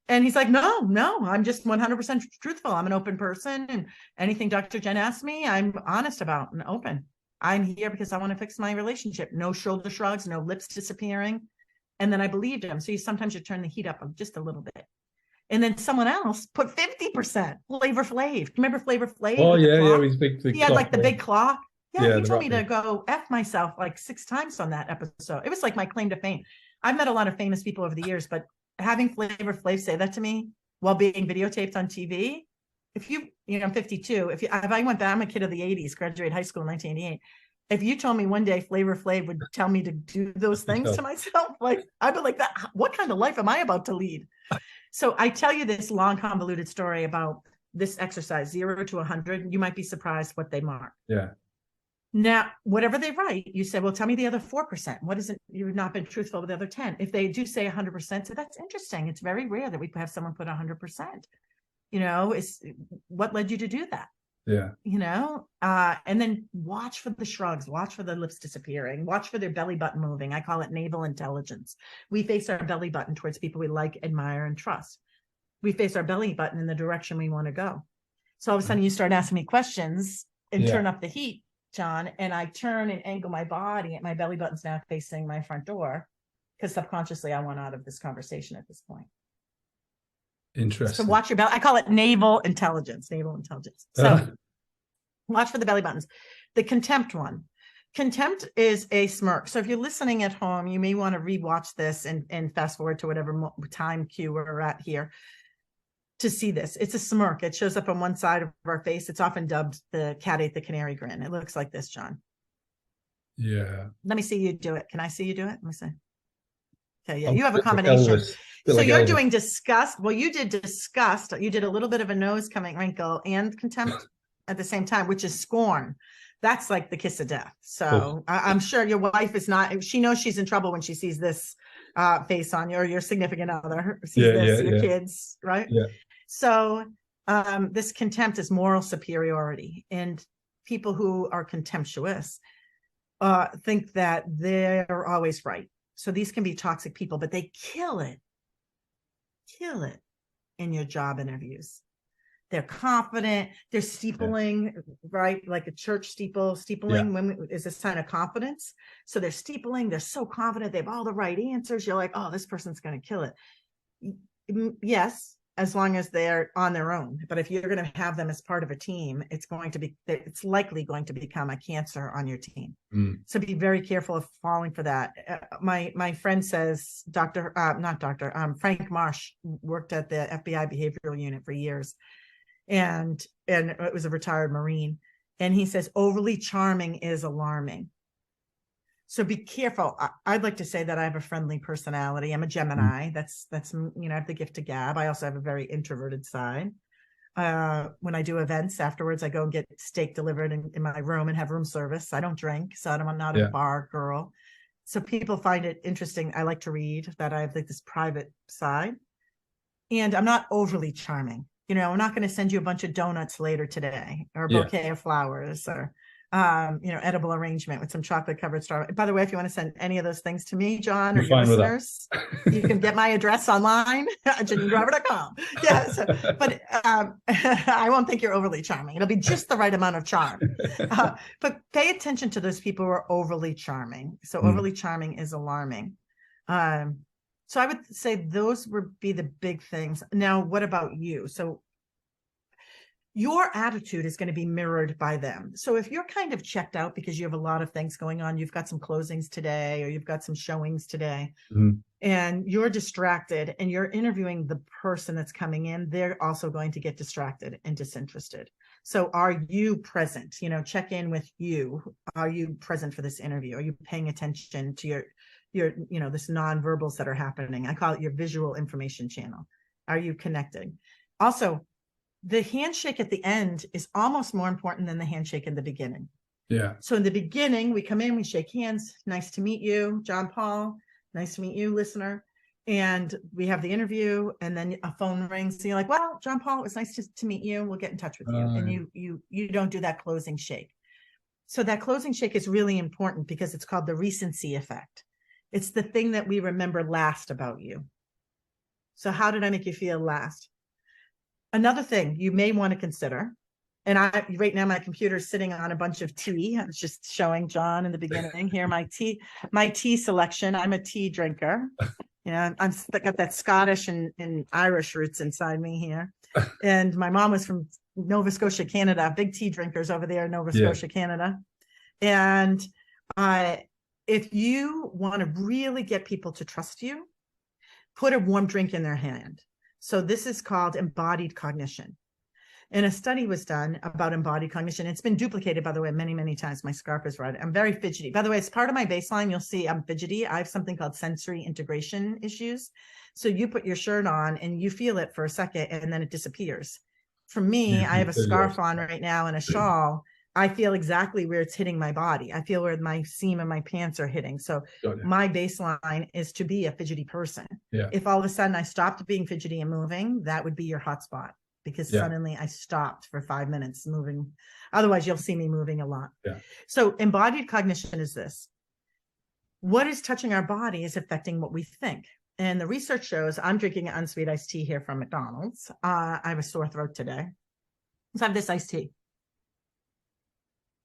[SPEAKER 2] And he's like, no, I'm just 100% truthful. I'm an open person. And anything Dr. Jen asks me, I'm honest about and open. I'm here because I want to fix my relationship. No shoulder shrugs, no lips disappearing. And then I believed him. So sometimes you turn the heat up just a little bit. And then someone else put 50%. Flavor Flav. Remember Flavor Flav?
[SPEAKER 1] Oh, yeah. He's big.
[SPEAKER 2] He had like the big clock. Yeah, he told me to go F myself like 6 times on that episode. It was like my claim to fame. I've met a lot of famous people over the years, but having Flavor Flav say that to me while being videotaped on TV, I'm 52. If I went back, I'm a kid of the 80s, graduated high school in 1988. If you told me one day Flavor Flav would tell me to do those things to myself, like I'd be like, that. What kind of life am I about to lead? So I tell you this long, convoluted story about this exercise, 0 to 100. You might be surprised what they mark.
[SPEAKER 1] Yeah.
[SPEAKER 2] Now, whatever they write, you say, well, tell me the other 4%. What is it? You've not been truthful with the other 10. If they do say 100%, so that's interesting. It's very rare that we have someone put 100%. You know, what led you to do that?
[SPEAKER 1] Yeah.
[SPEAKER 2] And then watch for the shrugs, watch for the lips disappearing, watch for their belly button moving. I call it naval intelligence. We face our belly button towards people we like, admire, and trust. We face our belly button in the direction we want to go. So all of a sudden you start asking me questions and turn up the heat, John, and I turn and angle my body, and my belly button's now facing my front door, because subconsciously I want out of this conversation at this point.
[SPEAKER 1] Interesting.
[SPEAKER 2] So watch your belly. I call it naval intelligence. So watch for the belly buttons. The contempt one. Contempt is a smirk. So if you're listening at home, you may want to rewatch this and fast forward to whatever time cue we're at here to see this. It's a smirk. It shows up on one side of our face. It's often dubbed the cat ate the canary grin. It looks like this, John.
[SPEAKER 1] Yeah.
[SPEAKER 2] Let me see you do it. Can I see you do it? Let me see. Okay, yeah,
[SPEAKER 1] I'm
[SPEAKER 2] you have a combination. So you're doing disgust. Well, you did disgust. You did a little bit of a nose coming wrinkle and contempt at the same time, which is scorn. That's like the kiss of death. So I'm sure your wife is not, she knows she's in trouble when she sees this face on you, or your significant other sees your kids, right?
[SPEAKER 1] Yeah.
[SPEAKER 2] So this contempt is moral superiority, and people who are contemptuous think that they're always right. So these can be toxic people, but they kill it in your job interviews. They're confident, they're steepling, right? Like a church steepling is a sign of confidence. So they're steepling, they're so confident, they have all the right answers. You're like, oh, this person's going to kill it. Yes, as long as they're on their own. But if you're going to have them as part of a team, it's likely going to become a cancer on your team. So be very careful of falling for that. My friend says, Frank Marsh worked at the FBI behavioral unit for years. And it was a retired Marine. And he says, overly charming is alarming. So be careful. I'd like to say that I have a friendly personality. I'm a Gemini. That's I have the gift of gab. I also have a very introverted side. When I do events afterwards, I go and get steak delivered in my room and have room service. I don't drink, so I'm not a bar girl. So people find it interesting. I like to read, that I have like this private side. And I'm not overly charming. I'm not going to send you a bunch of donuts later today, or a bouquet of flowers, or edible arrangement with some chocolate covered strawberry. By the way, if you want to send any of those things to me, John, or your listeners, you can get my address online at JanineDriver.com. Yes, but I won't think you're overly charming. It'll be just the right amount of charm. But pay attention to those people who are overly charming. So overly charming is alarming. So I would say those would be the big things. Now, what about you? So your attitude is going to be mirrored by them. So if you're kind of checked out because you have a lot of things going on, you've got some closings today, or you've got some showings today, and you're distracted and you're interviewing the person that's coming in, they're also going to get distracted and disinterested. So are you present? Check in with you. Are you present for this interview? Are you paying attention to your this nonverbals that are happening? I call it your visual information channel. Are you connecting? Also, the handshake at the end is almost more important than the handshake in the beginning.
[SPEAKER 1] Yeah. So
[SPEAKER 2] in the beginning, we come in, we shake hands. Nice to meet you, John Paul. Nice to meet you, listener. And we have the interview, and then a phone rings. And you're like, well, John Paul, it was nice to meet you. We'll get in touch with you. And you don't do that closing shake. So that closing shake is really important because it's called the recency effect. It's the thing that we remember last about you. So how did I make you feel last? Another thing you may want to consider, and right now my computer's sitting on a bunch of tea. I was just showing John in the beginning here my tea selection. I'm a tea drinker. I got that Scottish and Irish roots inside me here. And my mom was from Nova Scotia, Canada. Big tea drinkers over there in Nova Scotia, Canada. And if you want to really get people to trust you, put a warm drink in their hand. So this is called embodied cognition. And a study was done about embodied cognition. It's been duplicated, by the way, many, many times. My scarf is red. I'm very fidgety. By the way, as part of my baseline, you'll see I'm fidgety. I have something called sensory integration issues. So you put your shirt on and you feel it for a second and then it disappears. For me, I have a scarf on right now and a shawl. I feel exactly where it's hitting my body. I feel where my seam and my pants are hitting. So my baseline is to be a fidgety person. Yeah. If all of a sudden I stopped being fidgety and moving, that would be your hotspot, because
[SPEAKER 1] Yeah.
[SPEAKER 2] suddenly I stopped for 5 minutes moving. Otherwise, you'll see me moving a lot.
[SPEAKER 1] Yeah.
[SPEAKER 2] So embodied cognition is this. What is touching our body is affecting what we think. And the research shows, I'm drinking an unsweet iced tea here from McDonald's. I have a sore throat today. So I have this iced tea.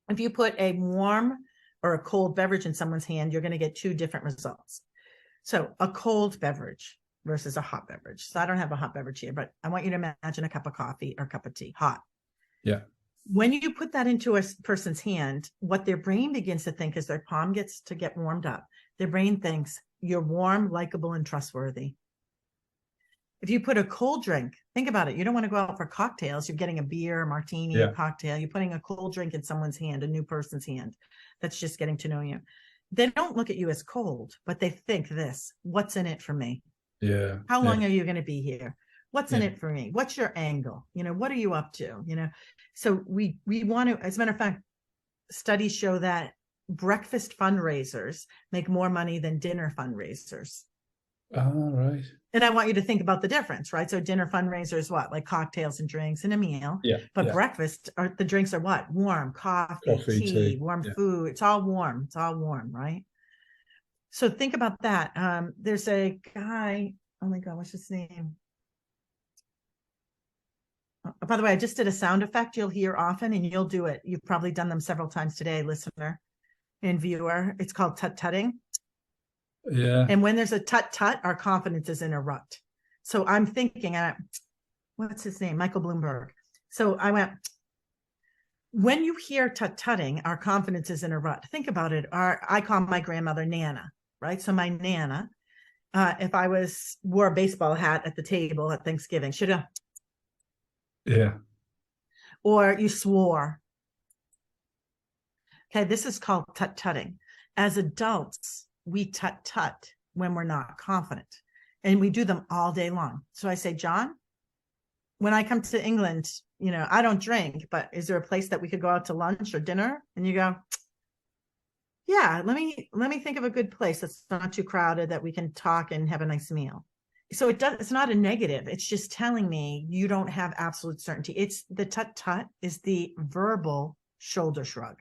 [SPEAKER 2] If you put a warm or a cold beverage in someone's hand, you're going to get two different results. So a cold beverage versus a hot beverage. So I don't have a hot beverage here, but I want you to imagine a cup of coffee or a cup of tea, hot.
[SPEAKER 1] Yeah.
[SPEAKER 2] When you put that into a person's hand, what their brain begins to think is their palm gets to get warmed up. Their brain thinks you're warm, likable, and trustworthy. If you put a cold drink, think about it. You don't want to go out for cocktails. You're getting a beer, a martini, a cocktail. You're putting a cold drink in someone's hand, a new person's hand that's just getting to know you. They don't look at you as cold, but they think this: what's in it for me?
[SPEAKER 1] Yeah.
[SPEAKER 2] How long are you going to be here? What's in it for me? What's your angle? What are you up to? So we want to, as a matter of fact, studies show that breakfast fundraisers make more money than dinner fundraisers.
[SPEAKER 1] Oh, right.
[SPEAKER 2] And I want you to think about the difference, right? So dinner fundraisers, what? Like cocktails and drinks and a meal.
[SPEAKER 1] Yeah.
[SPEAKER 2] But breakfast, the drinks are what? Warm, coffee, tea, warm food. It's all warm. It's all warm, right? So think about that. There's a guy, oh my God, what's his name? By the way, I just did a sound effect you'll hear often, and you'll do it. You've probably done them several times today, listener and viewer. It's called tutting.
[SPEAKER 1] Yeah.
[SPEAKER 2] And when there's a tut, our confidence is in a rut. So I'm thinking, what's his name? Michael Bloomberg. So I went, when you hear tutting, our confidence is in a rut. Think about it. I call my grandmother Nana, right? So my Nana, if I wore a baseball hat at the table at Thanksgiving, should have.
[SPEAKER 1] Yeah.
[SPEAKER 2] Or you swore. Okay, this is called tutting. As adults, we tut when we're not confident, and we do them all day long. So I say, John, when I come to England, I don't drink, but is there a place that we could go out to lunch or dinner? And you go, yeah, let me think of a good place that's not too crowded, that we can talk and have a nice meal. So it's not a negative. It's just telling me you don't have absolute certainty. It's the tut is the verbal shoulder shrug.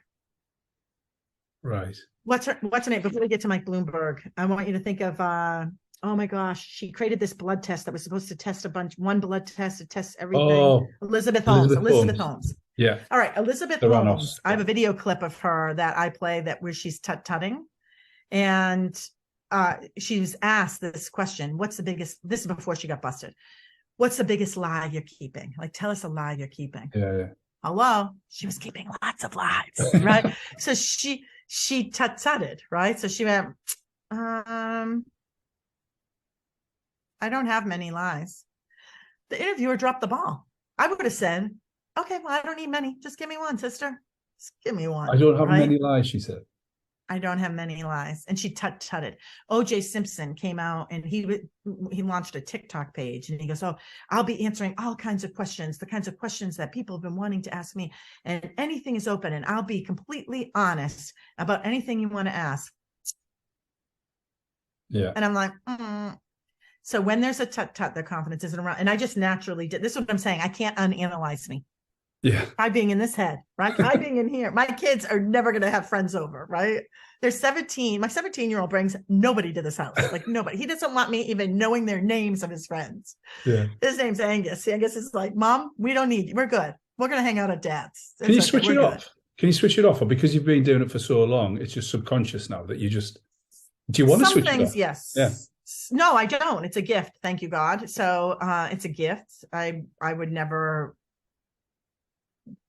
[SPEAKER 1] Right.
[SPEAKER 2] What's her name? Before we get to Mike Bloomberg, I want you to think of, oh my gosh, she created this blood test that was supposed to test one blood test to test everything.
[SPEAKER 1] Oh,
[SPEAKER 2] Elizabeth Holmes.
[SPEAKER 1] Yeah.
[SPEAKER 2] All right. Elizabeth Holmes. I have a video clip of her that I play where she's tutting. And she was asked this question: what's the biggest, this is before she got busted, what's the biggest lie you're keeping? Like, tell us a lie you're keeping.
[SPEAKER 1] Yeah.
[SPEAKER 2] Hello. She was keeping lots of lies, right? So she tutted, right? So she went, I don't have many lies. The interviewer dropped the ball. I would have said, okay, well, I don't need many. Just give me one, sister. Just give me one.
[SPEAKER 1] I don't have many lies, she said.
[SPEAKER 2] I don't have many lies. And she tutted. O.J. Simpson came out and he launched a TikTok page, and he goes, oh, I'll be answering all kinds of questions, the kinds of questions that people have been wanting to ask me, and anything is open, and I'll be completely honest about anything you want to ask.
[SPEAKER 1] Yeah.
[SPEAKER 2] And I'm like, So when there's a tut, their confidence isn't around. And I just naturally did. This is what I'm saying. I can't unanalyze me.
[SPEAKER 1] Yeah.
[SPEAKER 2] I being in this head, right? I being in here. My kids are never going to have friends over, right? They're 17. My 17-year-old brings nobody to this house. Like, nobody. He doesn't want me even knowing their names of his friends.
[SPEAKER 1] Yeah.
[SPEAKER 2] His name's Angus. Angus is like, Mom, we don't need you. We're good. We're going to hang out at Dad's.
[SPEAKER 1] Can you switch it off? Can you switch it off? Or because you've been doing it for so long, it's just subconscious now that you just, do you want to switch it off?
[SPEAKER 2] Yes.
[SPEAKER 1] Yeah.
[SPEAKER 2] No, I don't. It's a gift. Thank you, God. So it's a gift. I would never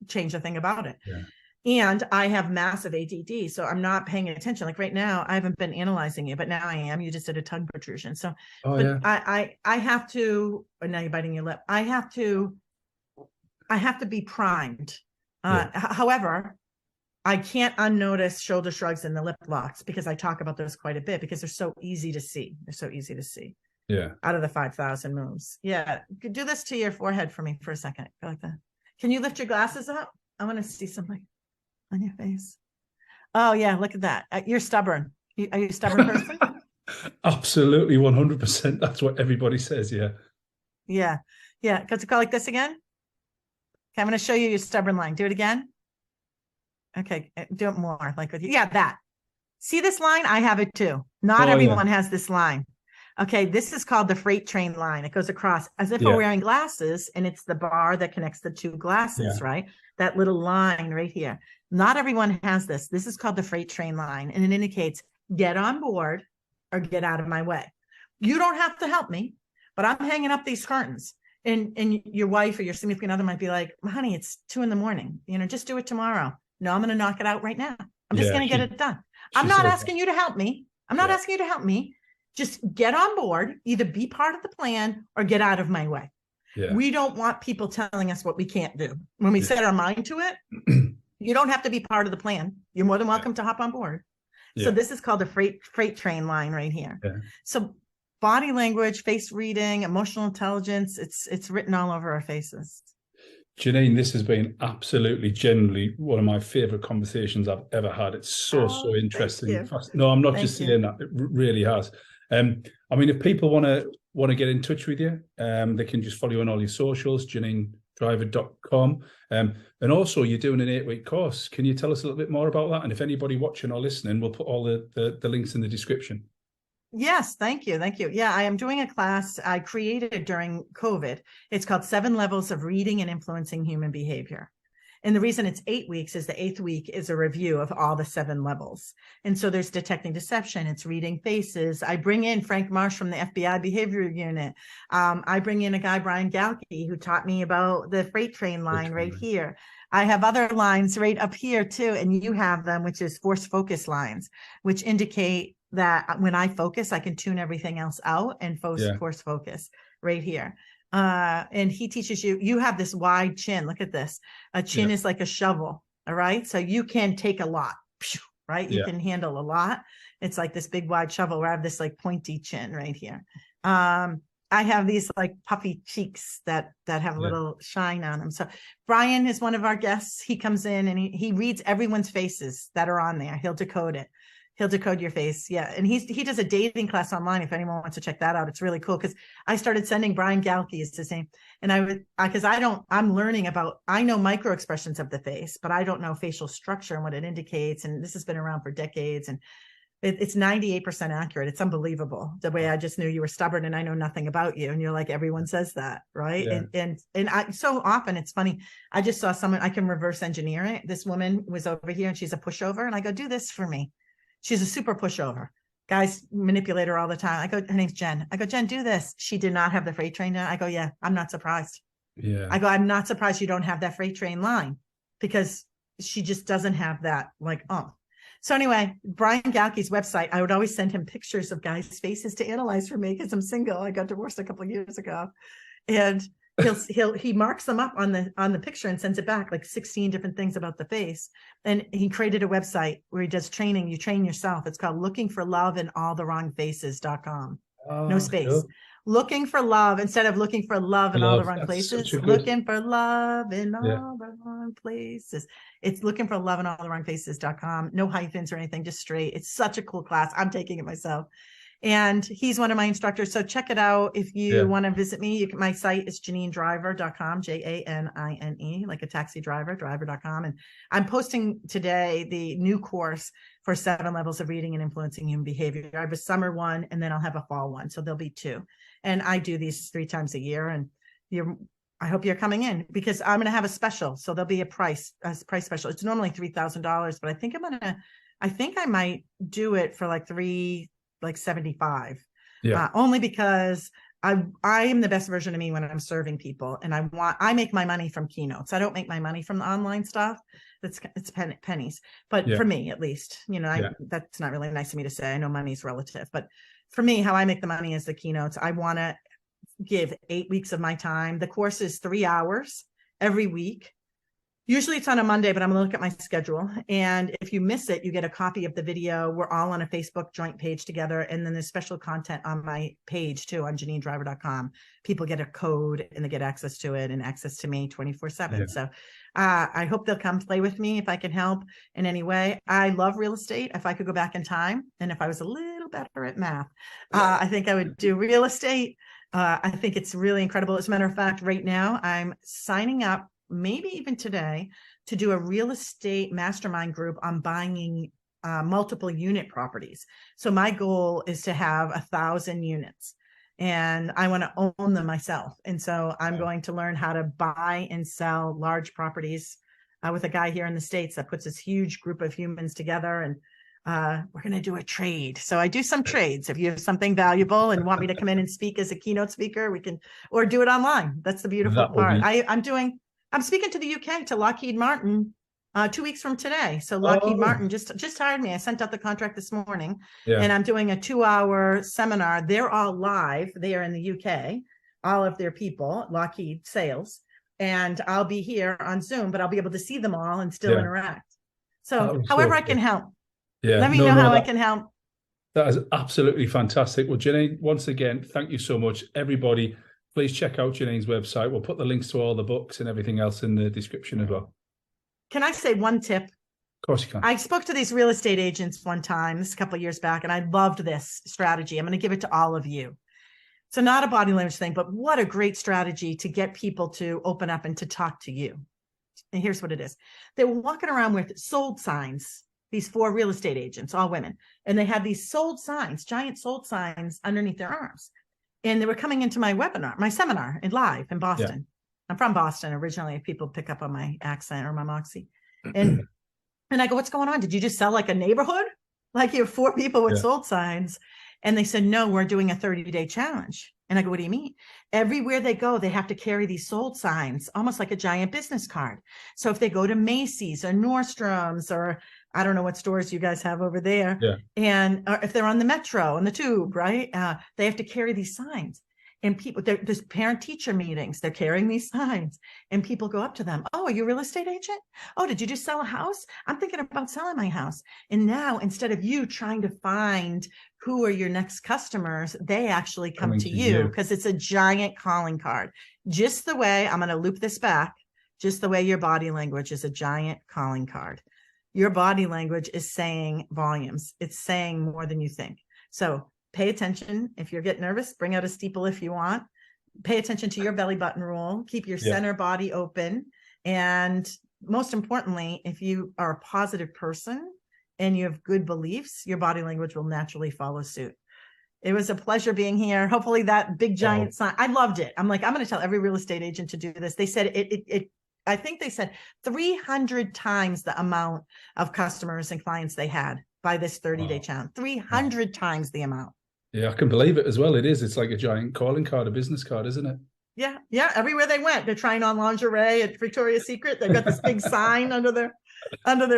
[SPEAKER 2] change a thing about it.
[SPEAKER 1] Yeah.
[SPEAKER 2] And I have massive ADD, so I'm not paying attention. Like right now, I haven't been analyzing it, but now I am. You just did a tongue protrusion. So I have to, and now you're biting your lip. I have to be primed. However, I can't unnotice shoulder shrugs and the lip locks, because I talk about those quite a bit, because they're so easy to see. They're so easy to see.
[SPEAKER 1] Yeah.
[SPEAKER 2] Out of the 5,000 moves. Yeah. Do this to your forehead for me for a second. Go like that. Can you lift your glasses up? I want to see something on your face. Oh yeah. Look at that. You're stubborn. Are you a stubborn person?
[SPEAKER 1] Absolutely. 100%. That's what everybody says. Yeah.
[SPEAKER 2] Yeah. Yeah. Could you go like this again? Okay, I'm going to show you your stubborn line. Do it again. Okay, do it more like with you. Yeah, that. See this line? I have it too. Not everyone has this line. Okay, this is called the freight train line. It goes across as if we're wearing glasses, and it's the bar that connects the two glasses, right? That little line right here. Not everyone has this. This is called the freight train line, and it indicates get on board or get out of my way. You don't have to help me, but I'm hanging up these curtains. And your wife or your significant other might be like, honey, it's 2 a.m. Just do it tomorrow. No, I'm going to knock it out right now. I'm just going to get it done. I'm not asking you to help me. I'm not asking you to help me. Just get on board, either be part of the plan or get out of my way. We don't want people telling us what we can't do. When we set our mind to it, you don't have to be part of the plan. You're more than welcome to hop on board. So this is called the freight train line right here. So body language, face reading, emotional intelligence, it's written all over our faces.
[SPEAKER 1] Janine, this has been absolutely, genuinely one of my favorite conversations I've ever had. It's so interesting. No, I'm not just saying that. It really has. I mean, if people want to get in touch with you, they can just follow you on all your socials, JanineDriver.com. And also, you're doing an 8-week course. Can you tell us a little bit more about that? And if anybody watching or listening, we'll put all the links in the description.
[SPEAKER 2] Yes, thank you. Thank you. Yeah, I am doing a class I created during COVID. It's called 7 Levels of Reading and Influencing Human Behavior. And the reason it's 8 weeks is the 8th week is a review of all the 7 levels. And so there's detecting deception. It's reading faces. I bring in Frank Marsh from the FBI Behavior Unit. I bring in a guy, Brian Galkey, who taught me about the freight train line right here. I have other lines right up here too, and you have them, which is force focus lines, which indicate that when I focus, I can tune everything else out and force focus right here. And he teaches you have this wide chin. Look at this. A chin is like a shovel. All right. So you can take a lot, right? You can handle a lot. It's like this big wide shovel where I have this like pointy chin right here. I have these like puffy cheeks that have a little shine on them. So Brian is one of our guests. He comes in and he reads everyone's faces that are on there. He'll decode it. He'll decode your face. Yeah. And he does a dating class online. If anyone wants to check that out, it's really cool. Cause I started sending Brian Galkey is the same. And I'm learning about, I know micro expressions of the face, but I don't know facial structure and what it indicates. And this has been around for decades and it's 98% accurate. It's unbelievable. The way I just knew you were stubborn and I know nothing about you. And you're like, everyone says that. Right. Yeah. And I, so often it's funny. I just saw someone, I can reverse engineer it. This woman was over here and she's a pushover. And I go, do this for me. She's a super pushover. Guys manipulate her all the time. I go, her name's Jen. I go, Jen, do this. She did not have the freight train. I go, yeah, I'm not surprised. Yeah. I go, I'm not surprised you don't have that freight train line because she just doesn't have that So anyway, Brian Galkey's website, I would always send him pictures of guys' faces to analyze for me because I'm single. I got divorced a couple of years ago. And he marks them up on the picture and sends it back like 16 different things about the face. And he created a website where he does training. You train yourself. It's called lookingforloveinallthewrongfaces.com. No space. Cool. Looking for love instead of looking for love in all the wrong places. Looking for love in all the wrong places. It's looking for love in all the wrong faces.com. No hyphens or anything, just straight. It's such a cool class. I'm taking it myself. And he's one of my instructors. So check it out. If you want to visit me, my site is JanineDriver.com, JANINE, like a taxi driver, driver.com. And I'm posting today the new course for 7 levels of reading and influencing human behavior. I have a summer one, and then I'll have a fall one. So there'll be 2. And I do these 3 times a year. And I hope you're coming in because I'm going to have a special. So there'll be a price special. It's normally $3,000, but I think I might do it for like $375. Only because I am the best version of me when I'm serving people, and I make my money from keynotes. I don't make my money from the online stuff. It's pennies, but for me at least, that's not really nice of me to say. I know money's relative, but for me, how I make the money is the keynotes. I want to give 8 weeks of my time. The course is 3 hours every week. Usually it's on a Monday, but I'm going to look at my schedule. And if you miss it, you get a copy of the video. We're all on a Facebook joint page together. And then there's special content on my page too, on JanineDriver.com. People get a code and they get access to it and access to me 24/7. So I hope they'll come play with me if I can help in any way. I love real estate. If I could go back in time and if I was a little better at math, I think I would do real estate. I think it's really incredible. As a matter of fact, right now I'm signing up maybe even today, to do a real estate mastermind group on buying multiple unit properties. So my goal is to have 1,000 units, and I want to own them myself. And so I'm going to learn how to buy and sell large properties with a guy here in the States that puts this huge group of humans together, and we're going to do a trade. So I do some trades. If you have something valuable and want me to come in and speak as a keynote speaker, we can, or do it online. That's the beautiful part. I'm speaking to the UK, to Lockheed Martin 2 weeks from today. So Lockheed Martin just hired me. I sent out the contract this morning, and I'm doing a 2-hour seminar. They're all live. They are in the UK, all of their people, Lockheed sales. And I'll be here on Zoom, but I'll be able to see them all and still interact. So however I can help. Let me know how I can help.
[SPEAKER 1] That is absolutely fantastic. Well, Janine, once again, thank you so much. Everybody, please check out Janine's website. We'll put the links to all the books and everything else in the description as well.
[SPEAKER 2] Can I say one tip?
[SPEAKER 1] Of course you can.
[SPEAKER 2] I spoke to these real estate agents one time, this is a couple of years back, and I loved this strategy. I'm going to give it to all of you. So not a body language thing, but what a great strategy to get people to open up and to talk to you. And here's what it is. They were walking around with sold signs, these 4 real estate agents, all women, and they had these sold signs, giant sold signs underneath their arms. And they were coming into my webinar, my seminar live in Boston. Yeah. I'm from Boston originally, if people pick up on my accent or my moxie. And I go, what's going on? Did you just sell like a neighborhood? Like you have 4 people with sold signs. And they said, no, we're doing a 30-day challenge. And I go, what do you mean? Everywhere they go, they have to carry these sold signs, almost like a giant business card. So if they go to Macy's or Nordstrom's, or I don't know what stores you guys have over there. Yeah. And if they're on the metro and the tube, right? They have to carry these signs. And people, there's parent-teacher meetings. They're carrying these signs, and people go up to them. Oh, are you a real estate agent? Oh, did you just sell a house? I'm thinking about selling my house. And now, instead of you trying to find who are your next customers, they actually come to you because it's a giant calling card. Just the way, I'm going to loop this back, just the way your body language is a giant calling card. Your body language is saying volumes. It's saying more than you think. So pay attention. If you get nervous, bring out a steeple if you want. Pay attention to your belly button rule. Keep your center body open. And most importantly, if you are a positive person and you have good beliefs, your body language will naturally follow suit. It was a pleasure being here. Hopefully that big giant sign, I loved it. I'm like, I'm going to tell every real estate agent to do this. They said I think they said 300 times the amount of customers and clients they had by this 30-day challenge. 300 times the amount.
[SPEAKER 1] Yeah, I can believe it as well. It is. It's like a giant calling card, a business card, isn't it?
[SPEAKER 2] Yeah. Yeah. Everywhere they went, they're trying on lingerie at Victoria's Secret. They've got this big sign under their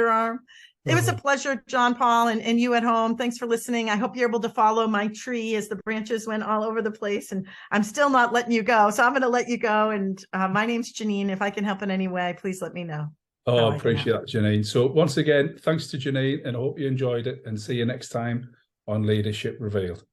[SPEAKER 2] arm. It was a pleasure, John Paul, and you at home. Thanks for listening. I hope you're able to follow my tree as the branches went all over the place. And I'm still not letting you go. So I'm going to let you go. And my name's Janine. If I can help in any way, please let me know.
[SPEAKER 1] Oh, I appreciate that, Janine. So once again, thanks to Janine, and I hope you enjoyed it, and see you next time on Leadership Revealed.